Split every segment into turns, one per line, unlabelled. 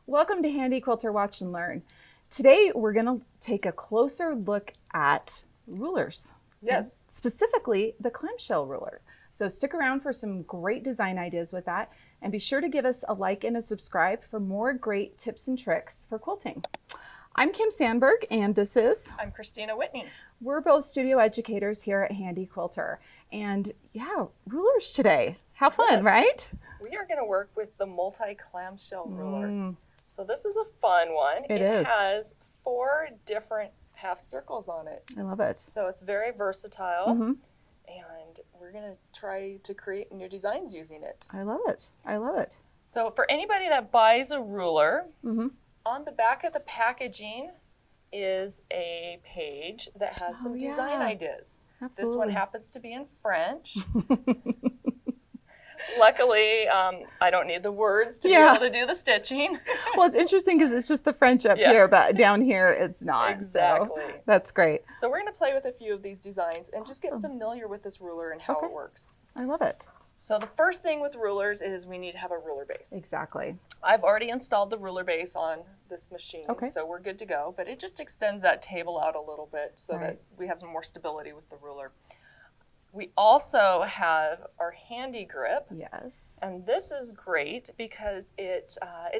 Welcome to Handi Quilter Watch and Learn. Today we're going to take a closer look at rulers.
Yes.
Specifically the clamshell ruler. So stick around for some great design ideas with that, and be sure to give us a like and a subscribe for more great tips and tricks for quilting. I'm Kim Sandberg and this is...
I'm Kristina Whitney.
We're both studio educators here at Handi Quilter. And yeah, rulers today. How fun,
Yes.
Right?
We are going to work with the multi-clamshell ruler. So this is a fun one.
It is.
Has 4 different half circles on it.
I love it.
So it's very versatile. And we're going to try to create new designs using it.
I love it. I love it.
So for anybody that buys a ruler, on the back of the packaging is a page that has some design ideas.
Absolutely.
This one happens to be in French. Luckily, I don't need the words to be able to do the stitching.
Well, it's interesting because it's just the French up here, but down here it's not.
Exactly.
So that's great.
So we're going to play with a few of these designs and just get familiar with this ruler and how it works.
I love it.
So the first thing with rulers is we need to have a ruler base.
Exactly.
I've already installed the ruler base on this machine, so we're good to go. But it just extends that table out a little bit so that we have some more stability with the ruler. We also have our handy grip.
Yes.
And this is great because it's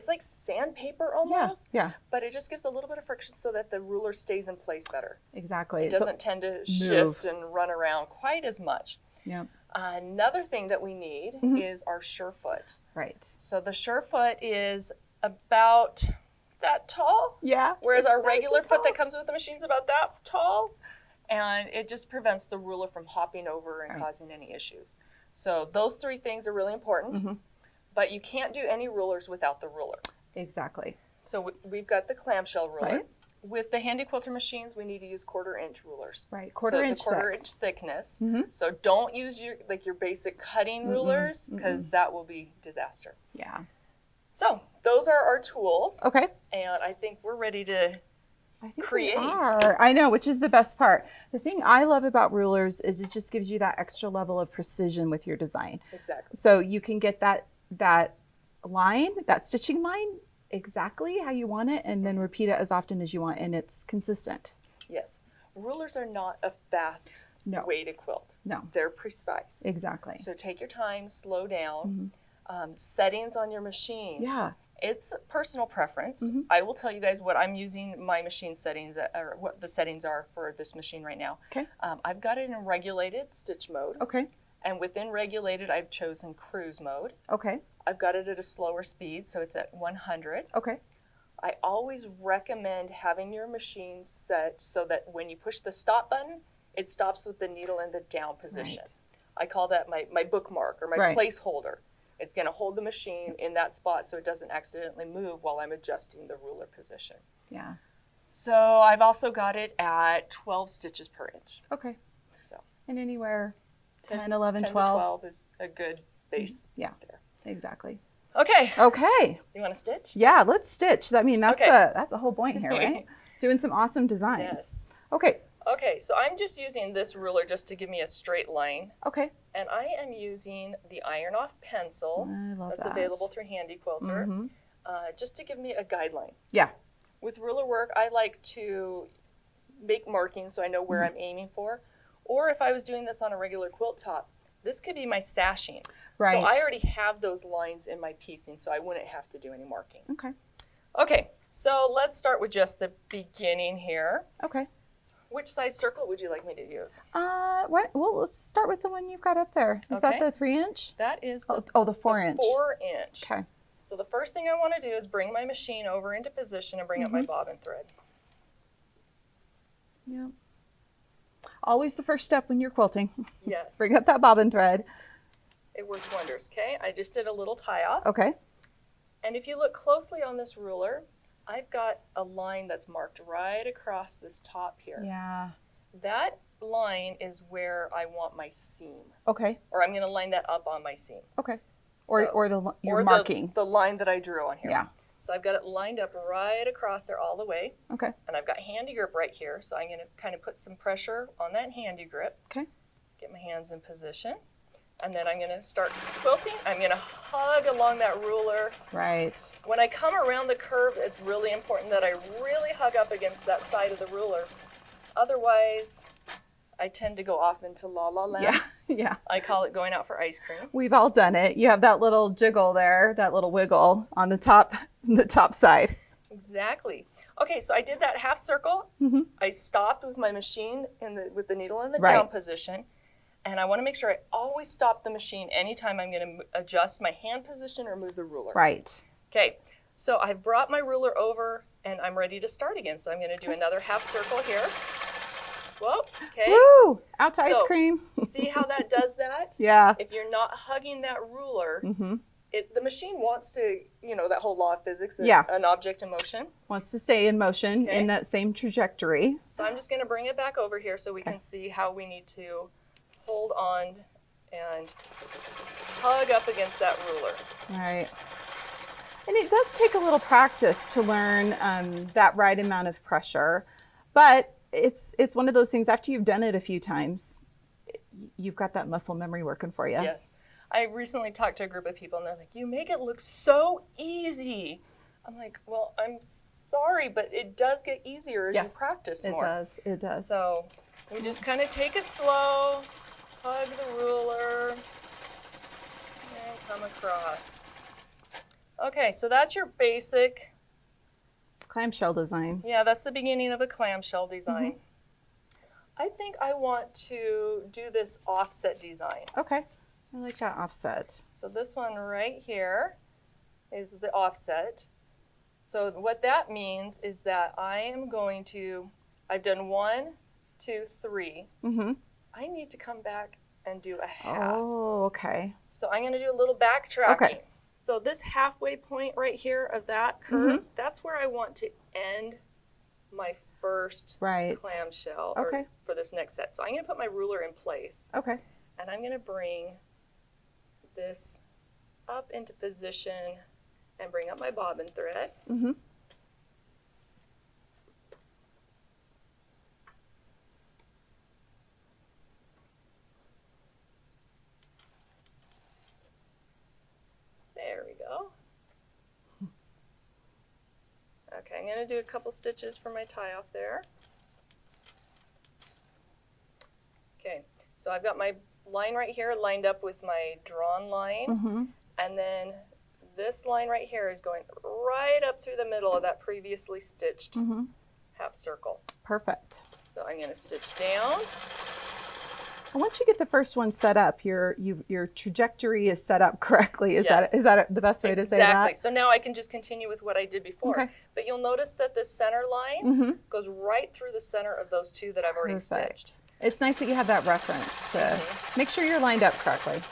like sandpaper almost.
Yeah.
But it just gives a little bit of friction so that the ruler stays in place better.
Exactly.
It doesn't tend to shift and run around quite as much.
Yeah.
Another thing that we need is our surefoot.
Right.
So the surefoot is about that tall.
Yeah.
Whereas our regular foot that comes with the machine is about that tall. And it just prevents the ruler from hopping over and causing any issues. So those 3 things are really important. But you can't do any rulers without the ruler.
Exactly.
So we've got the clamshell ruler.
Right.
With the Handi Quilter machines, we need to use 1/4 inch rulers.
Right, quarter inch
thickness. So don't use your basic cutting rulers because that will be disaster.
Yeah.
So those are our tools.
Okay.
And I think we're ready to create.
We are. I know, which is the best part. The thing I love about rulers is it just gives you that extra level of precision with your design.
Exactly.
So you can get that line, that stitching line, exactly how you want it, and then repeat it as often as you want, and it's consistent.
Yes. Rulers are not a fast way to quilt.
No.
They're precise.
Exactly.
So take your time, slow down. Settings on your machine.
Yeah.
It's personal preference. I will tell you guys what I'm using my machine settings, or what the settings are for this machine right now.
Okay.
I've got it in regulated stitch mode.
Okay.
And within regulated, I've chosen cruise mode.
Okay.
I've got it at a slower speed, so it's at 100.
Okay.
I always recommend having your machine set so that when you push the stop button, it stops with the needle in the down position. I call that my bookmark or my placeholder. It's going to hold the machine in that spot so it doesn't accidentally move while I'm adjusting the ruler position.
Yeah.
So I've also got it at 12 stitches per inch.
Okay.
So.
And anywhere 10, 11,
10
12.
to 12 is a good base.
Yeah.
There.
Exactly.
Okay.
Okay.
You want to stitch?
Yeah, let's stitch. I mean, that's the whole point here, right? Doing some awesome designs.
Yes.
Okay.
Okay, so I'm just using this ruler just to give me a straight line.
Okay.
And I am using the Iron Off pencil that's
that.
available through Handi Quilter, just to give me a guideline.
Yeah.
With ruler work, I like to make markings so I know where I'm aiming for. Or if I was doing this on a regular quilt top, this could be my sashing.
Right.
So I already have those lines in my piecing, so I wouldn't have to do any marking.
Okay.
Okay, so let's start with just the beginning here.
Okay.
Which size circle would you like me to use?
Well, let's start with the one you've got up there. Is that the 3 inch?
That is the,
the 4 inch.
4 inch.
Okay.
So the first thing I want to do is bring my machine over into position and bring up my bobbin thread.
Yeah. Always the first step when you're quilting.
Yes.
Bring up that bobbin thread.
It works wonders, okay? I just did a little tie off.
Okay.
And if you look closely on this ruler, I've got a line that's marked right across this top here.
Yeah.
That line is where I want my seam.
Okay.
Or I'm going to line that up on my seam.
Okay.
So,
or you're marking.
The line that I drew on here.
Yeah.
So I've got it lined up right across there all the way.
Okay.
And I've got handy grip right here. So I'm going to kind of put some pressure on that handy grip.
Okay.
Get my hands in position. And then I'm going to start quilting. I'm going to hug along that ruler.
Right.
When I come around the curve, it's really important that I really hug up against that side of the ruler. Otherwise, I tend to go off into la la land.
Yeah, yeah.
I call it going out for ice cream.
We've all done it. You have that little jiggle there, that little wiggle on the top side.
Exactly. Okay, so I did that half circle.
Mm-hmm.
I stopped with my machine with the needle in the down position. And I want to make sure I always stop the machine anytime I'm going to adjust my hand position or move the ruler.
Right.
Okay, so I've brought my ruler over and I'm ready to start again. So I'm going to do another half circle here. Whoa, okay.
Woo! Out to ice cream.
See how that does that?
Yeah.
If you're not hugging that ruler,
mm-hmm.
The machine wants to, that whole law of physics, an object in motion.
Wants to stay in motion in that same trajectory.
So I'm just going to bring it back over here so we can see how we need to hold on and hug up against that ruler.
All right. And it does take a little practice to learn that right amount of pressure, but it's one of those things, after you've done it a few times, you've got that muscle memory working for you.
Yes. I recently talked to a group of people and they're like, you make it look so easy. I'm like, well, I'm sorry, but it does get easier as you practice more.
It does.
So we just kind of take it slow, hug the ruler, and come across. Okay, so that's your basic
clamshell design.
Yeah, that's the beginning of a clamshell design.
Mm-hmm.
I think I want to do this offset design.
Okay, I like that offset.
So this one right here is the offset. So what that means is that I am going to, I've done 1, 2, 3.
Mm-hmm.
I need to come back and do a half.
Oh, okay.
So I'm going to do a little backtracking.
Okay.
So this halfway point right here of that curve, that's where I want to end my first clamshell for this next set. So I'm going to put my ruler in place.
Okay.
And I'm going to bring this up into position and bring up my bobbin thread.
Mm-hmm.
There we go. Okay, I'm going to do a couple stitches for my tie off there. Okay, so I've got my line right here lined up with my drawn line, and then this line right here is going right up through the middle of that previously stitched half circle.
Perfect.
So I'm going to stitch down.
And once you get the first one set up, your trajectory is set up correctly. Is that the best way to say that?
Exactly. So now I can just continue with what I did before. Okay. But you'll notice that this center line goes right through the center of those two that I've already stitched.
It's nice that you have that reference to make sure you're lined up correctly.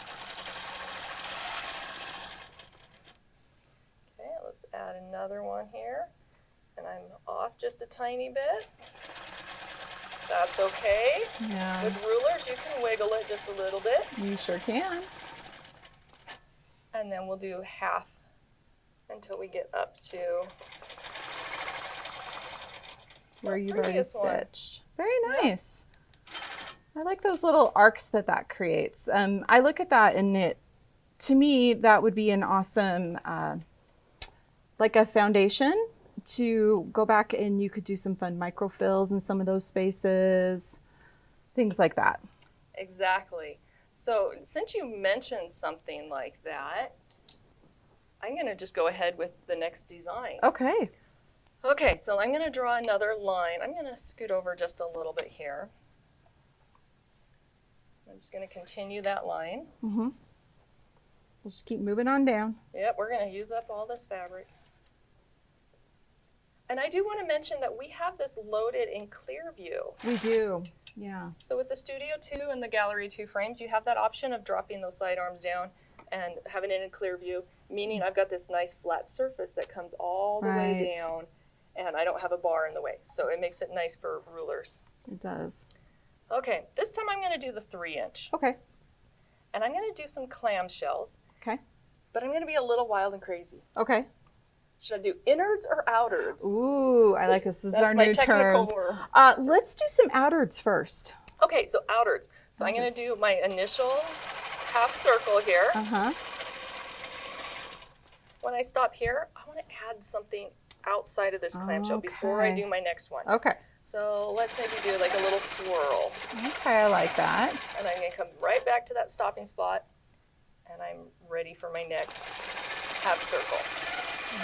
Okay, let's add another one here. And I'm off just a tiny bit. That's okay.
Yeah.
With rulers, you can wiggle it just a little bit.
You sure can.
And then we'll do half until we get up to
where you've already stitched. Very nice. I like those little arcs that creates. I look at that and to me, that would be an awesome, like a foundation to go back and you could do some fun microfills in some of those spaces, things like that.
Exactly. So since you mentioned something like that, I'm going to just go ahead with the next design.
Okay.
Okay, so I'm going to draw another line. I'm going to scoot over just a little bit here. I'm just going to continue that line.
We'll just keep moving on down.
Yep, we're going to use up all this fabric. And I do want to mention that we have this loaded in clear view.
We do, yeah.
So with the Studio 2 and the Gallery 2 frames, you have that option of dropping those side arms down and having it in clear view, meaning I've got this nice flat surface that comes all the way down, and I don't have a bar in the way. So it makes it nice for rulers.
It does.
Okay, this time I'm going to do the 3-inch.
Okay.
And I'm going to do some clamshells.
Okay.
But I'm going to be a little wild and crazy.
Okay.
Should I do innards or outards?
Ooh, I like this. This is our new terms. Let's do some outards first.
Okay, so outards. So I'm going to do my initial half circle here.
Uh-huh.
When I stop here, I want to add something outside of this clamshell before I do my next one.
Okay.
So let's maybe do like a little swirl.
Okay, I like that.
And I'm going to come right back to that stopping spot, and I'm ready for my next half circle.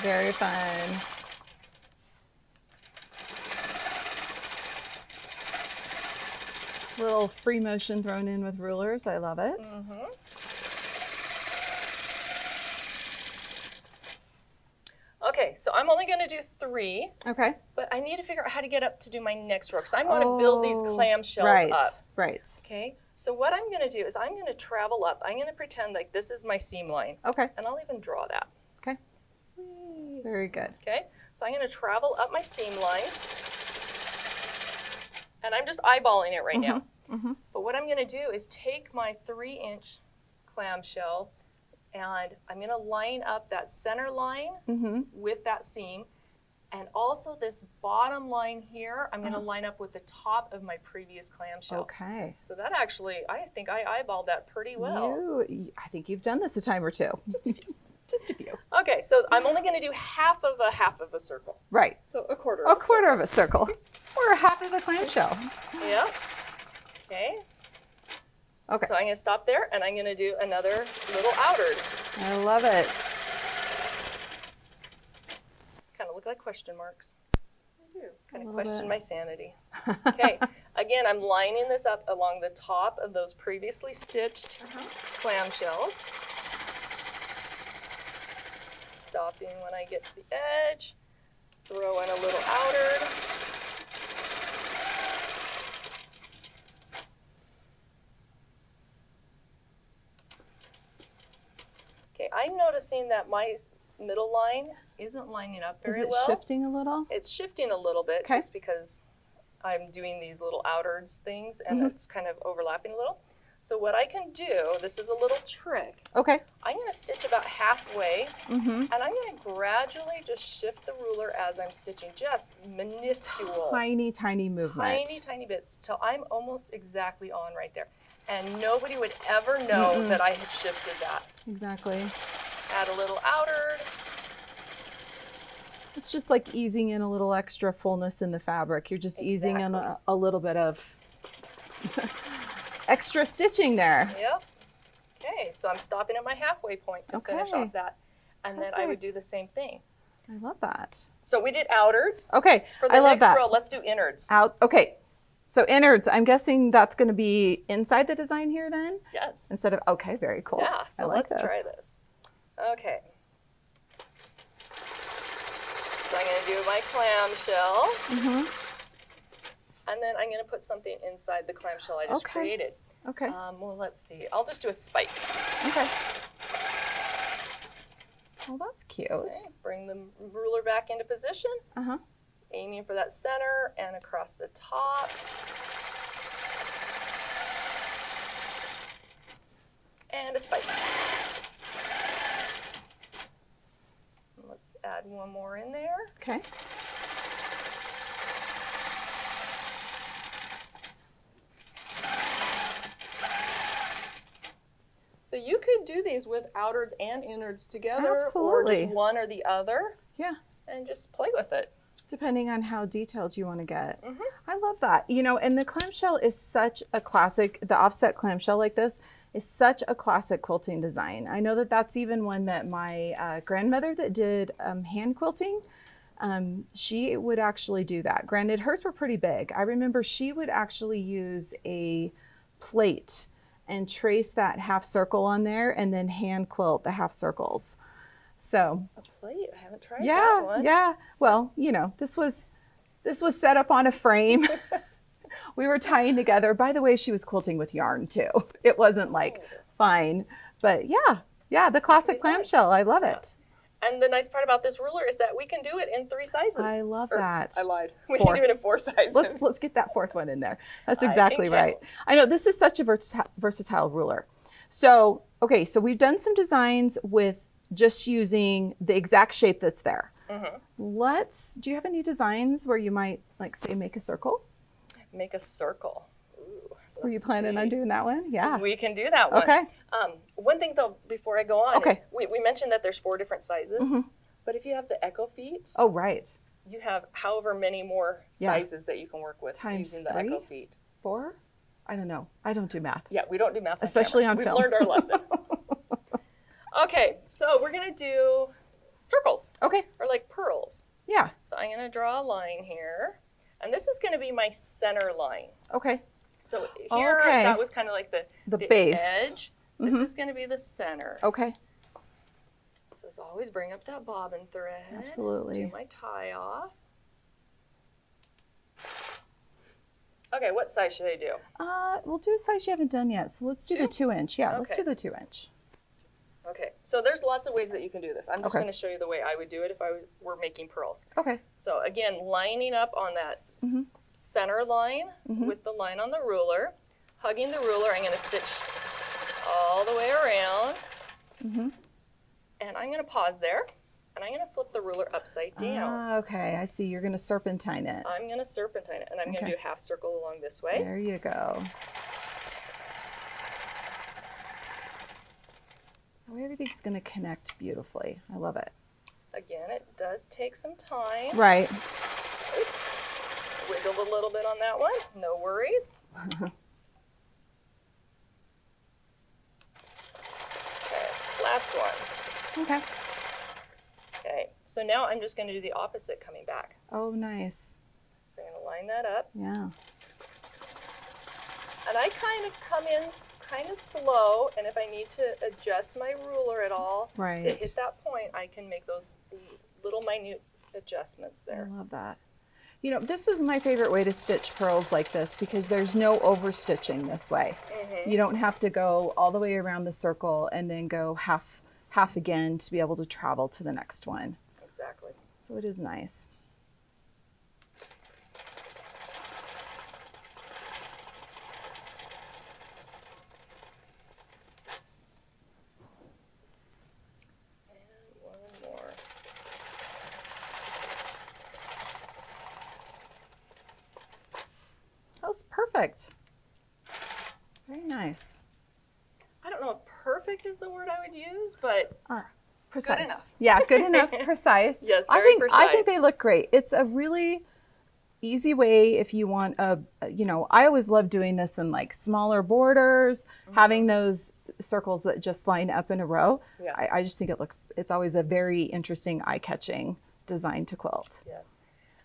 Very fun. Little free motion thrown in with rulers. I love it.
Mm-hmm. Okay, so I'm only going to do 3.
Okay.
But I need to figure out how to get up to do my next row, because I'm going to build these clamshells up.
Right.
Okay, so what I'm going to do is I'm going to travel up. I'm going to pretend like this is my seam line.
Okay.
And I'll even draw that.
Okay. Very good.
Okay, so I'm going to travel up my seam line. And I'm just eyeballing it right now.
Mm-hmm.
But what I'm going to do is take my 3-inch clamshell, and I'm going to line up that center line with that seam. And also this bottom line here, I'm going to line up with the top of my previous clamshell.
Okay.
So that actually, I think I eyeballed that pretty well.
I think you've done this a time or two.
Just a few.
Just a few.
Okay, so I'm only going to do half of a circle.
Right.
So a quarter
of a circle. Or a half of a clamshell.
Yeah. Okay.
Okay.
So I'm going to stop there, and I'm going to do another little outer.
I love it.
Kind of look like question marks. I do. Kind of
little
question
bit.
my sanity. Okay. Again, I'm lining this up along the top of those previously stitched clamshells. Stopping when I get to the edge. Throw in a little outer. Okay, I'm noticing that my middle line isn't lining up very well.
Is it shifting a little?
It's shifting a little bit just because I'm doing these little outwards things, and it's kind of overlapping a little. So what I can do, this is a little trick.
Okay.
I'm going to stitch about halfway, and I'm going to gradually just shift the ruler as I'm stitching, just minuscule.
Tiny, tiny movement.
Tiny, tiny bits, till I'm almost exactly on right there. And nobody would ever know that I had shifted that.
Exactly.
Add a little outer.
It's just like easing in a little extra fullness in the fabric. You're just easing in a little bit of extra stitching there.
Yep. Okay, so I'm stopping at my halfway point to finish off that. And then I would do the same thing.
I love that.
So we did outwards.
Okay,
For the
I love
next
that.
row, let's do innards.
Okay, so innards, I'm guessing that's going to be inside the design here then?
Yes.
Instead of, okay, very cool.
Yeah, so
I like
let's try this. Okay. So I'm going to do my clamshell. And then I'm going to put something inside the clamshell I just created.
Okay.
Well, let's see. I'll just do a spike.
Okay. Well, that's cute.
Okay. Bring the ruler back into position. Aiming for that center and across the top. And a spike. Let's add one more in there.
Okay.
So you could do these with outwards and innards together,
Absolutely.
or just one or the other.
Yeah.
And just play with it.
Depending on how detailed you want to get. I love that. You know, and the clamshell is such a classic, the offset clamshell like this is such a classic quilting design. I know that that's even one that my grandmother that did hand quilting, she would actually do that. Granted, hers were pretty big. I remember she would actually use a plate and trace that half circle on there and then hand quilt the half circles. So
a plate, I haven't tried that one.
Yeah. Well, you know, this was set up on a frame. We were tying together. By the way, she was quilting with yarn too. It wasn't like fine, but yeah, the classic clamshell. I love it.
And the nice part about this ruler is that we can do it in 3 sizes.
I love that.
I lied. We can do it in 4 sizes.
Let's get that 4th one in there. That's exactly right. I know this is such a versatile ruler. So, okay, so we've done some designs with just using the exact shape that's there. Do you have any designs where you might, like, say, make a circle?
Make a circle. Ooh,
Were you planning on doing that one? Yeah.
We can do that one.
Okay.
One thing though, before I go on,
okay.
is we mentioned that there's 4 different sizes, but if you have the Echo feet,
oh, right.
you have however many more sizes that you can work with using the Echo feet.
4? I don't know. I don't do math.
Yeah, we don't do math on
especially on
film.
film.
We've learned our lesson. Okay, so we're going to do circles.
Okay.
Or like pearls.
Yeah.
So I'm going to draw a line here. And this is going to be my center line.
Okay.
So here, that was kind of like the
base.
Edge. This is going to be the center.
Okay.
So as always, bring up that bobbin thread.
Absolutely.
Do my tie off. Okay, what size should I do?
We'll do a size you haven't done yet. So let's do the 2-inch. Yeah, let's do the 2-inch.
Okay, so there's lots of ways that you can do this. I'm just going to show you the way I would do it if I were making pearls.
Okay.
So again, lining up on that center line with the line on the ruler, hugging the ruler, I'm going to stitch all the way around. And I'm going to pause there, and I'm going to flip the ruler upside down.
Okay, I see. You're going to serpentine it.
I'm going to serpentine it, and I'm going to do a half circle along this way.
There you go. Oh, everything's going to connect beautifully. I love it.
Again, it does take some time.
Right.
Oops. Wiggled a little bit on that one. No worries. Okay, last one.
Okay.
Okay, so now I'm just going to do the opposite coming back.
Oh, nice.
So I'm going to line that up.
Yeah.
And I kind of come in kind of slow, and if I need to adjust my ruler at all to hit that point, I can make those little minute adjustments there.
I love that. You know, this is my favorite way to stitch pearls like this because there's no overstitching this way. You don't have to go all the way around the circle and then go half again to be able to travel to the next one.
Exactly.
So it is nice. That was perfect. Very nice.
I don't know if perfect is the word I would use, but
precise.
Good enough.
Yeah, good enough. Precise.
Yes, very precise.
I think they look great. It's a really easy way if you want I always love doing this in like smaller borders, having those circles that just line up in a row.
Yeah.
I just think it's always a very interesting, eye-catching design to quilt.
Yes.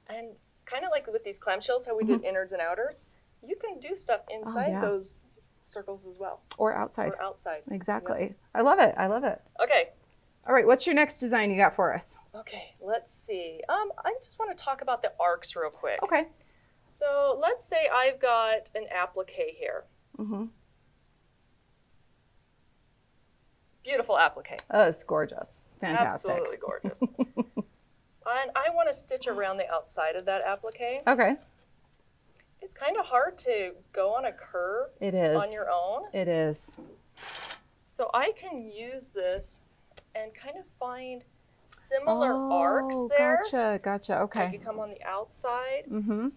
And kind of like with these clamshells, how we did innards and outers, you can do stuff inside those circles as well.
Or outside.
Or outside.
Exactly.
Yep.
I love it. I love it.
Okay.
All right, what's your next design you got for us?
Okay, let's see. I just want to talk about the arcs real quick.
Okay.
So let's say I've got an applique here. Beautiful applique.
Oh, it's gorgeous. Fantastic.
Absolutely gorgeous. And I want to stitch around the outside of that applique.
Okay.
It's kind of hard to go on a curve on your own.
It is.
So I can use this and kind of find similar arcs there.
Gotcha. Okay.
I can come on the outside,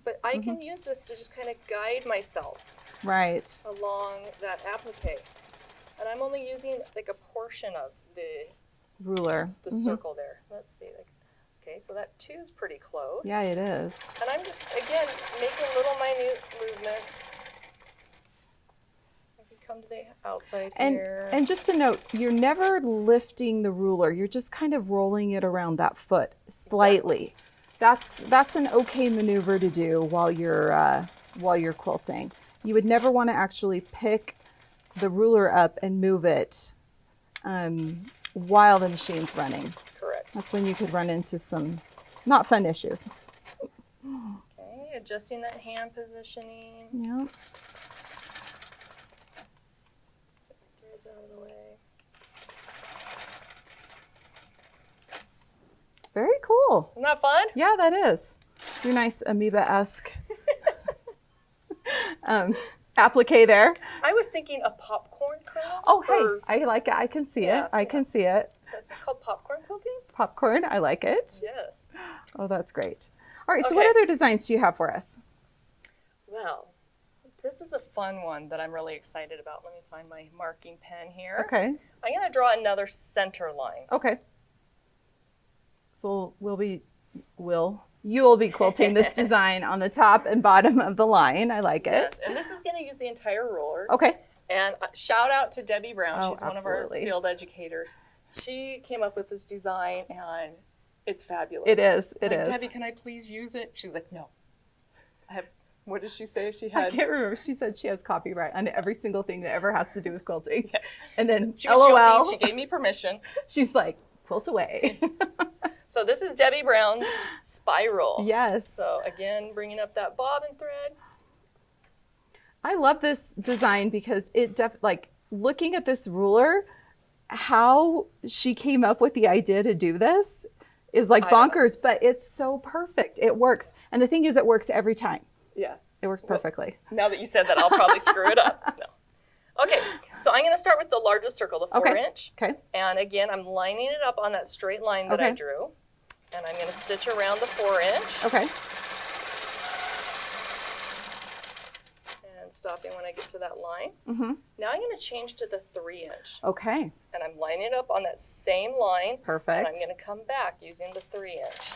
but I can use this to just kind of guide myself along that applique. And I'm only using like a portion of the
ruler,
the circle there. Let's see. Okay, so that 2 is pretty close.
Yeah, it is.
And I'm just, again, making little minute movements. I can come to the outside here.
And just a note, you're never lifting the ruler. You're just kind of rolling it around that foot slightly. Exactly. That's an okay maneuver to do while you're quilting. You would never want to actually pick the ruler up and move it while the machine's running.
Correct.
That's when you could run into some not fun issues.
Okay, adjusting that hand positioning.
Yeah.
Threads out of the way.
Very cool.
Isn't that fun?
Yeah, that is. Your nice amoeba-esque applique there.
I was thinking a popcorn curl.
Oh, hey, I like it. I can see it. I can see it.
It's called popcorn quilting?
Popcorn, I like it.
Yes.
Oh, that's great. All right, so what other designs do you have for us?
Well, This is a fun one that I'm really excited about. Let me find my marking pen here.
Okay.
I'm going to draw another center line.
Okay. So you'll be quilting this design on the top and bottom of the line. I like it.
Yes, and this is going to use the entire ruler.
Okay.
And shout out to Debbie Brown.
Oh,
She's one of our field educators. She came up with this design, and it's fabulous.
It is. It is.
Debbie, can I please use it? She's like, no. What did she say she
I
had?
can't remember. She said she has copyright on every single thing that ever has to do with quilting. Yeah. And then
she was
LOL.
joking. She gave me permission.
She's like, quilt away.
So this is Debbie Brown's spiral.
Yes.
So again, bringing up that bobbin thread.
I love this design because it like looking at this ruler, how she came up with the idea to do this is like bonkers, but it's so perfect. It works. And the thing is, it works every time.
Yeah.
It works perfectly.
Well, now that you said that, I'll probably screw it up. No. Okay, so I'm going to start with the largest circle, the 4-inch.
Okay.
And again, I'm lining it up on that straight line that I drew. And I'm going to stitch around the 4-inch.
Okay.
And stopping when I get to that line.
Mm-hmm.
Now I'm going to change to the 3-inch.
Okay.
And I'm lining it up on that same line.
Perfect.
And I'm going to come back using the 3-inch.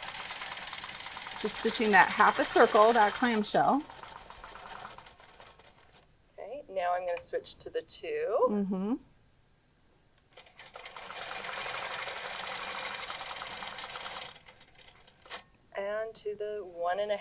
Just stitching that half a circle, that clamshell.
Okay, now I'm going to switch to the 2.
Mm-hmm.
And to the 1.5.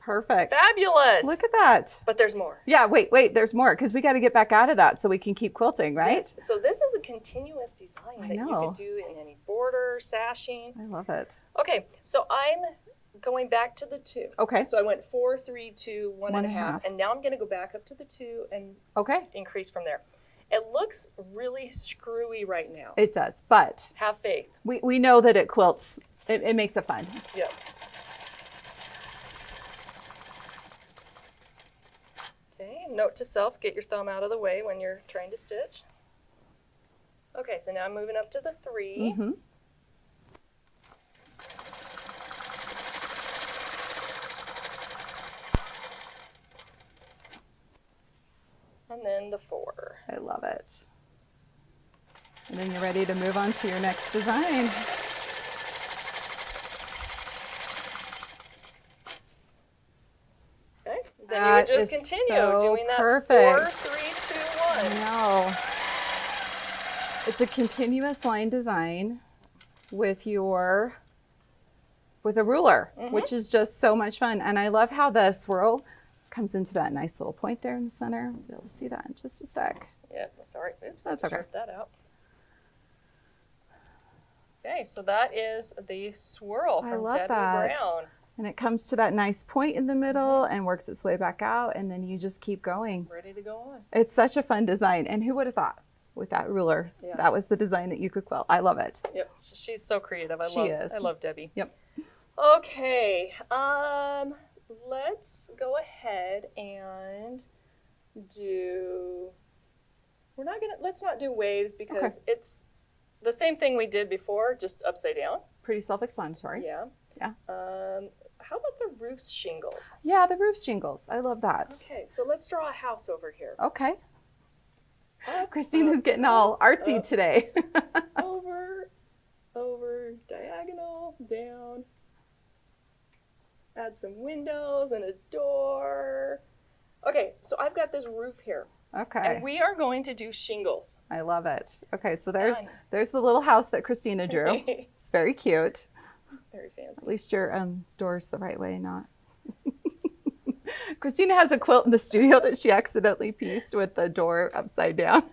Perfect.
Fabulous.
Look at that.
But there's more.
Yeah, wait, there's more because we got to get back out of that so we can keep quilting, right?
Yes. So this is a continuous design that you could do in any border, sashing.
I love it.
Okay, so I'm going back to the 2.
Okay.
So I went 4, 3, 2, 1.5,
1.5.
and now I'm going to go back up to the 2 and increase from there. It looks really screwy right now.
It does, but
have faith.
We know that it quilts. It makes it fun.
Yeah. Okay, note to self, get your thumb out of the way when you're trying to stitch. Okay, so now I'm moving up to the 3.
Mm-hmm.
And then the 4.
I love it. And then you're ready to move on to your next design.
Okay, then you would just continue doing that
perfect.
4, 3, 2, 1.
I know. It's a continuous line design with a ruler, which is just so much fun. And I love how the swirl comes into that nice little point there in the center. We'll be able to see that in just a sec.
Yeah, sorry. Oops,
that's okay.
That out. Okay, so that is the swirl from Debbie Brown.
And it comes to that nice point in the middle and works its way back out, and then you just keep going.
Ready to go on.
It's such a fun design. And who would have thought with that ruler, that was the design that you could quilt? I love it.
Yep, she's so creative. I love Debbie.
Yep.
Okay, let's go ahead and let's not do waves because it's the same thing we did before, just upside down.
Pretty self-explanatory.
Yeah.
Yeah.
How about the roof shingles?
Yeah, the roof shingles. I love that.
Okay, so let's draw a house over here.
Okay. Kristina's getting all artsy today.
over, diagonal, down. Add some windows and a door. Okay, so I've got this roof here.
Okay.
And we are going to do shingles.
I love it. Okay, so there's the little house that Kristina drew. It's very cute.
Very fancy.
At least your door's the right way, not. Kristina has a quilt in the studio that she accidentally pieced with the door upside down.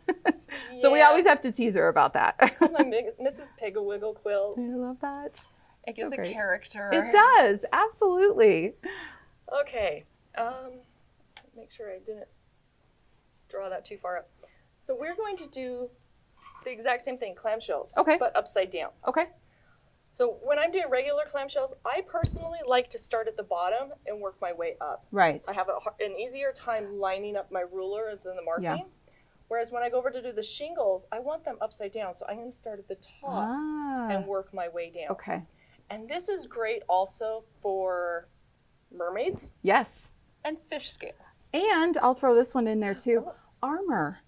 So we always have to tease her about that.
My Mrs. Pig-a-Wiggle quilt.
I love that.
It gives a character.
It does, absolutely.
Okay, make sure I didn't draw that too far up. So we're going to do the exact same thing, clamshells, but upside down.
Okay.
So when I'm doing regular clamshells, I personally like to start at the bottom and work my way up.
Right.
I have an easier time lining up my ruler as in the marking. Yeah. Whereas when I go over to do the shingles, I want them upside down. So I'm going to start at the top and work my way down.
Okay.
And this is great also for mermaids.
Yes.
And fish scales.
And I'll throw this one in there too. Armor.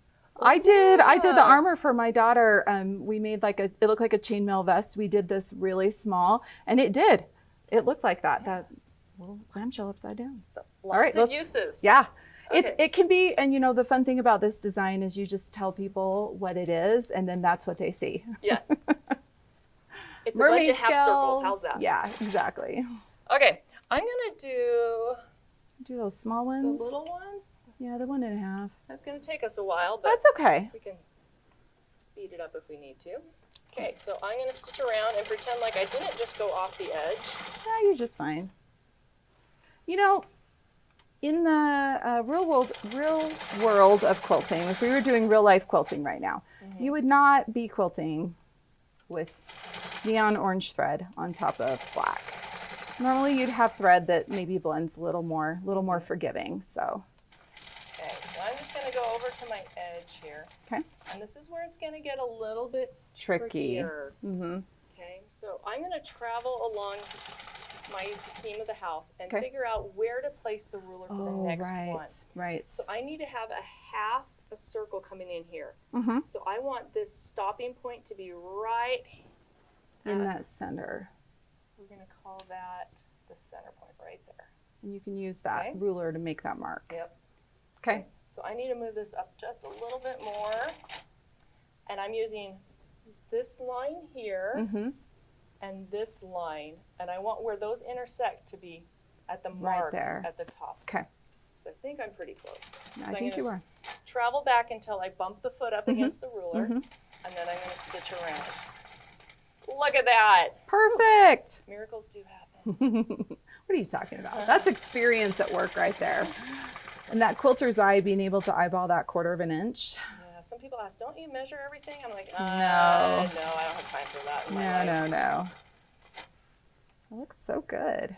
I did the armor for my daughter. We made like it looked like a chainmail vest. We did this really small, and it looked like that little clamshell upside down.
So, lots of uses.
Yeah.
Okay.
It can be, and the fun thing about this design is you just tell people what it is, and then that's what they see.
Yes. It's a bunch of half circles. How's that?
Yeah, exactly.
Okay, I'm gonna do
those small ones.
The little ones.
Yeah, the 1.5.
That's gonna take us a while, but
that's okay.
We can speed it up if we need to. Okay, so I'm gonna stitch around and pretend like I didn't just go off the edge.
No, you're just fine. In the real world of quilting, if we were doing real life quilting right now, you would not be quilting with neon orange thread on top of black. Normally you'd have thread that maybe blends a little more forgiving. So.
Okay, so I'm just gonna go over to my edge here.
Okay.
And this is where it's gonna get a little bit
tricky.
Trickier. Okay, so I'm gonna travel along my seam of the house and figure out where to place the ruler for the next one.
Right.
So I need to have half a circle coming in here. So I want this stopping point to be right
in that center.
We're going to call that the center point right there.
And you can use that ruler to make that mark.
Yep.
Okay.
So I need to move this up just a little bit more. And I'm using this line here and this line. And I want where those intersect to be at the mark
there
at the top.
Okay.
So I think I'm pretty close.
So
I
think you are.
Travel back until I bump the foot up against the ruler. And then I'm going to stitch around. Look at that.
Perfect.
Miracles do happen.
What are you talking about? That's experience at work right there. And that quilter's eye, being able to eyeball that 1/4 inch.
Yeah, some people ask, don't you measure everything? I'm like,
no,
I don't have time for that in my life.
No. It looks so good.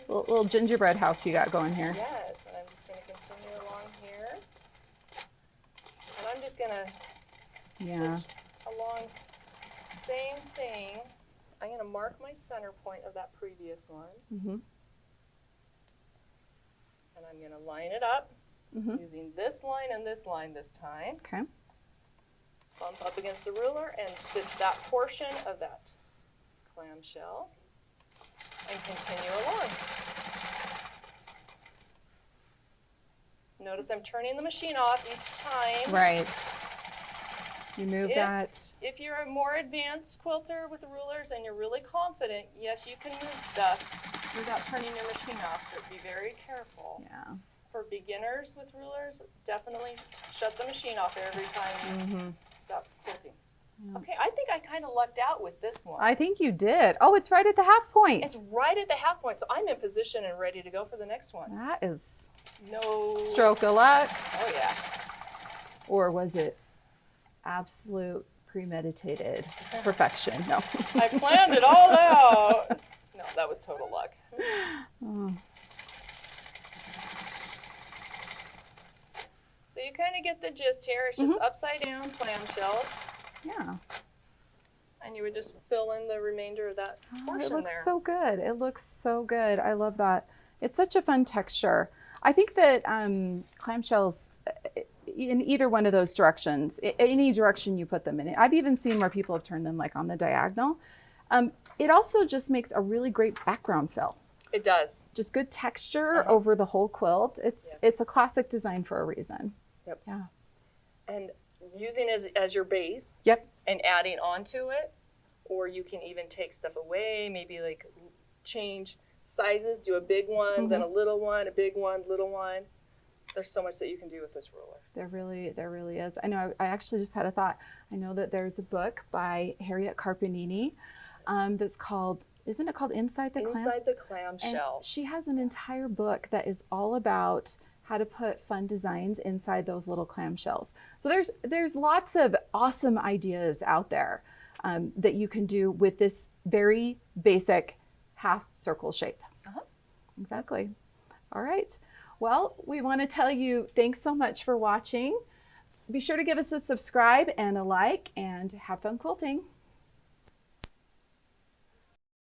Little gingerbread house you got going here.
Yes, and I'm just going to continue along here. And I'm just going to stitch along. Same thing. I'm going to mark my center point of that previous one. And I'm going to line it up using this line and this line this time.
Okay.
Bump up against the ruler and stitch that portion of that clamshell and continue along. Notice I'm turning the machine off each time.
Right. You move that.
If you're a more advanced quilter with the rulers and you're really confident, yes, you can move stuff without turning your machine off, but be very careful.
Yeah.
For beginners with rulers, definitely shut the machine off every time you stop quilting. Yeah. Okay, I think I kind of lucked out with this one.
I think you did. Oh, it's right at the half point.
It's right at the half point, so I'm in position and ready to go for the next one.
That is
no
stroke of luck.
Oh, yeah.
Or was it absolute premeditated perfection? No.
I planned it all out. No, that was total luck. So you kind of get the gist here. It's just upside down clamshells.
Yeah.
And you would just fill in the remainder of that portion there.
It looks so good. It looks so good. I love that. It's such a fun texture. I think that clamshells, in either one of those directions, any direction you put them in, I've even seen where people have turned them like on the diagonal. It also just makes a really great background fill.
It does.
Just good texture over the whole quilt. It's a classic design for a reason.
Yep.
Yeah.
And using it as your base.
Yep.
And adding onto it, or you can even take stuff away, maybe like change sizes, do a big one, then a little one, a big one, little one. There's so much that you can do with this ruler.
There really is. I know, I actually just had a thought. I know that there's a book by Harriet Carpanini that's called, isn't it called Inside the Clam?
Inside the Clamshell.
And she has an entire book that is all about how to put fun designs inside those little clamshells. So there's lots of awesome ideas out there that you can do with this very basic half circle shape. Exactly. All right. Well, we want to tell you thanks so much for watching. Be sure to give us a subscribe and a like, and have fun quilting.